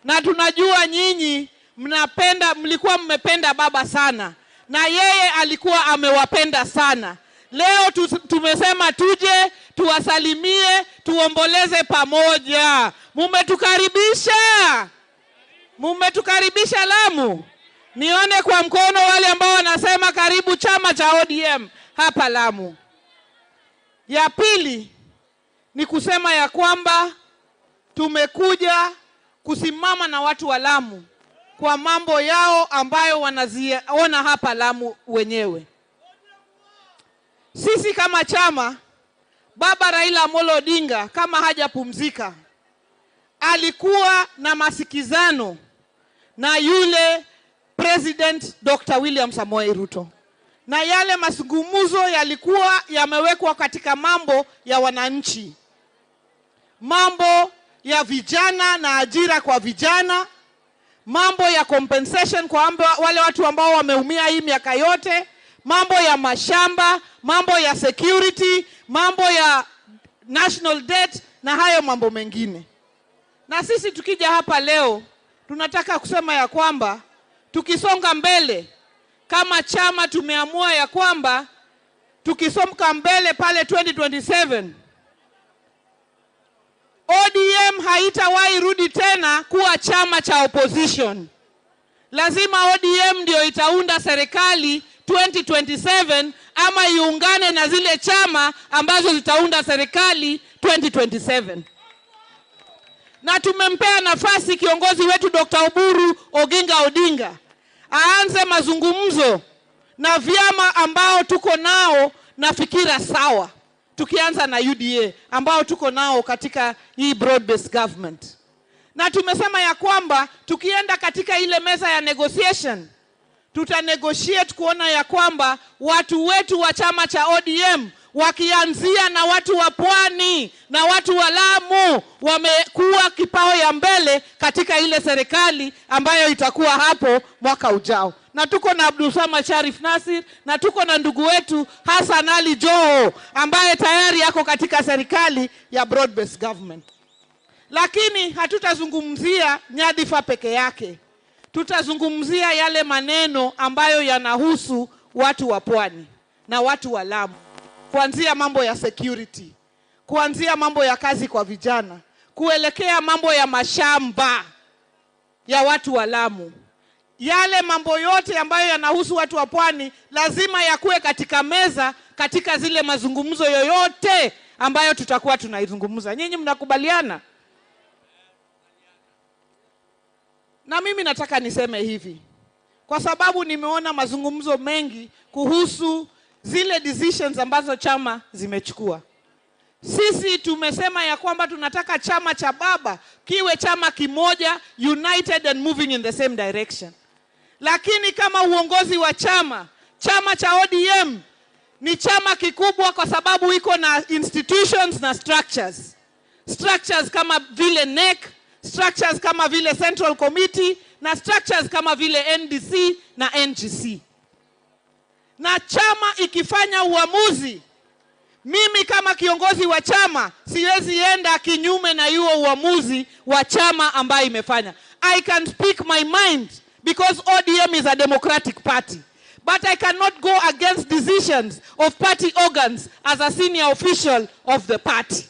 Na tunajua nyinyi mlikuwa mmependa baba sana, na yeye alikuwa amewapenda sana. Leo tumesema tuje tuwasalimie, tuomboleze pamoja. Mumetukaribisha Lamu. Nione kwa mkono wale ambao wanasema karibu chama cha ODM hapa Lamu. Ya pili ni kusema ya kwamba tumekuja kusimama na watu wa Lamu kwa mambo yao ambayo wanaziona hapa Lamu wenyewe. Sisi kama chama, Baba Raila Amolo Odinga kama hajapumzika, alikuwa na masikizano na yule President Dr. William Samoei Ruto. Na yale mazungumzo yalikuwa yamewekwa katika mambo ya wananchi. Mambo ya vijana na ajira kwa vijana, mambo ya compensation kwa wale watu ambao wameumia hii miaka yote, mambo ya mashamba, mambo ya security, mambo ya national debt na hayo mambo mengine. Na sisi tukija hapa leo, tunataka kusema ya kwamba tukisonga mbele kama chama tumeamua ya kwamba tukisonga mbele pale 2027 ODM haitawahi rudi tena kuwa chama cha opposition. Lazima ODM ndio itaunda serikali 2027 ama iungane na zile chama ambazo zitaunda serikali 2027. Na tumempea nafasi kiongozi wetu Dr. Oburu Oginga Odinga aanze mazungumzo na vyama ambao tuko nao na fikira sawa. Tukianza na UDA ambao tuko nao katika hii broad based government. Na tumesema ya kwamba tukienda katika ile meza ya negotiation, tutanegotiate kuona ya kwamba watu wetu wa chama cha ODM wakianzia na watu wa Pwani na watu wa Lamu wamekuwa kipao ya mbele katika ile serikali ambayo itakuwa hapo mwaka ujao. Na tuko na Abdulswamad Sharif Nassir na tuko na ndugu wetu Hassan Ali Joho ambaye tayari yako katika serikali ya broad based government. Lakini hatutazungumzia nyadhifa peke yake. Tutazungumzia yale maneno ambayo yanahusu watu wa Pwani na watu wa Lamu. Kuanzia mambo ya security, kuanzia mambo ya kazi kwa vijana, kuelekea mambo ya mashamba ya watu wa Lamu. Yale mambo yote ambayo yanahusu watu wa Pwani lazima yakuwe katika meza, katika zile mazungumzo yoyote ambayo tutakuwa tunaizungumza. Nyinyi mnakubaliana? Na mimi nataka niseme hivi, kwa sababu nimeona mazungumzo mengi kuhusu zile decisions ambazo chama zimechukua. Sisi tumesema ya kwamba tunataka chama cha baba kiwe chama kimoja, united and moving in the same direction. Lakini kama uongozi wa chama cha ODM ni chama kikubwa kwa sababu iko na institutions na structures. Structures kama vile NEC, structures kama vile Central Committee na structures kama vile NDC na NGC. Na chama ikifanya uamuzi, mimi kama kiongozi wa chama siwezi enda kinyume na hiyo uamuzi wa chama ambayo imefanya. I can speak my mind because ODM is a democratic party. But I cannot go against decisions of party organs as a senior official of the party.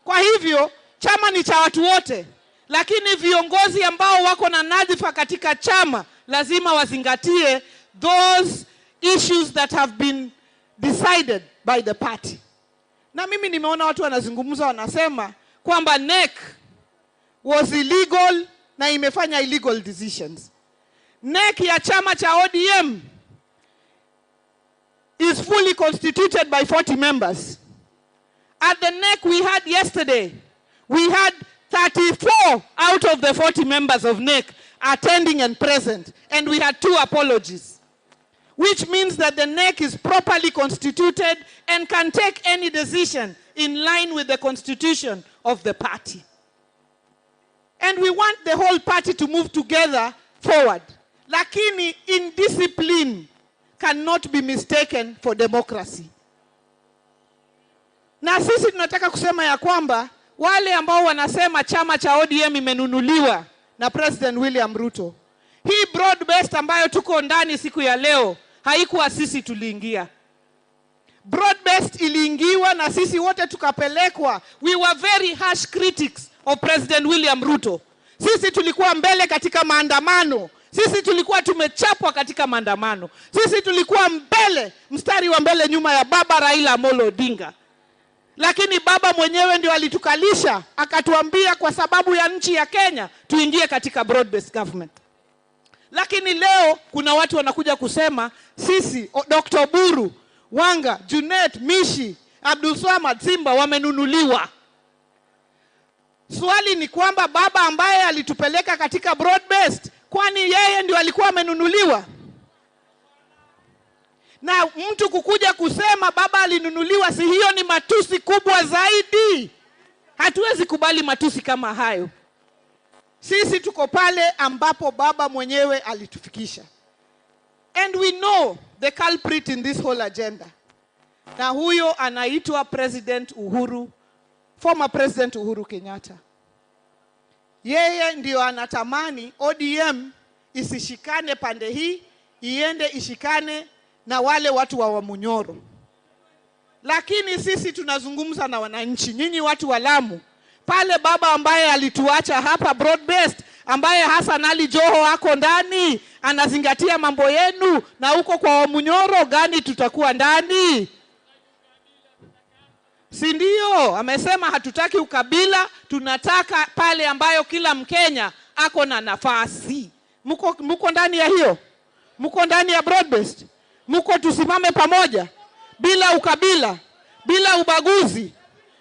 Kwa hivyo, chama ni cha watu wote. Lakini viongozi ambao wako na nadhifa katika chama lazima wazingatie those issues that have been decided by the party. Na mimi nimeona watu wanazungumza wanasema kwamba NEC was illegal na imefanya illegal decisions. NEC ya chama cha ODM is fully constituted by 40 members. At the NEC we had yesterday, we had 34 out of the 40 members of NEC attending and present, and we had 2 apologies. Which means that the NEC is properly constituted and can take any decision in line with the constitution of the party. And we want the whole party to move together forward. Lakini indiscipline cannot be mistaken for democracy. Na sisi tunataka kusema ya kwamba wale ambao wanasema chama cha ODM imenunuliwa na President William Ruto. Hii broad based ambayo tuko ndani siku ya leo haikuwa sisi tuliingia. Broad based iliingiwa na sisi wote tukapelekwa. We were very harsh critics of President William Ruto. Sisi tulikuwa mbele katika maandamano. Sisi tulikuwa tumechapwa katika maandamano. Sisi tulikuwa mbele, mstari wa mbele nyuma ya baba Raila Amolo Odinga. Lakini baba mwenyewe ndio alitukalisha, akatuambia kwa sababu ya nchi ya Kenya tuingie katika broad based government. Lakini leo kuna watu wanakuja kusema sisi Dr. Buru, Wanga, Junet, Mishi, Abdul Swamad, Simba wamenunuliwa. Swali ni kwamba baba ambaye alitupeleka katika broad based, kwani yeye ndio alikuwa amenunuliwa? Na mtu kukuja kusema baba alinunuliwa, si hiyo ni matusi kubwa zaidi? Hatuwezi kubali matusi kama hayo. Sisi tuko pale ambapo baba mwenyewe alitufikisha. And we know the culprit in this whole agenda. Na huyo anaitwa former President Uhuru Kenyatta. Yeye ndio anatamani ODM isishikane pande hii, iende ishikane na wale watu wa Wamunyoro. Lakini sisi tunazungumza na wananchi, nyinyi watu wa Lamu. Pale baba ambaye alituacha hapa broad based, ambaye Hassan Ali Joho ako ndani, anazingatia mambo yenu, na huko kwa Wamunyoro gani tutakuwa ndani? Si ndio? Amesema hatutaki ukabila, tunataka pale ambayo kila Mkenya ako na nafasi. Muko ndani ya hiyo? Muko ndani ya broad based? Muko tusimame pamoja bila ukabila, bila ubaguzi?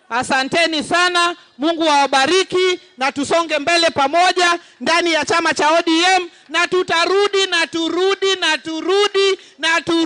Asanteni sana, Mungu awabariki, na tusonge mbele pamoja ndani ya chama cha ODM, na tutarudi na turudi na turudi na turudi.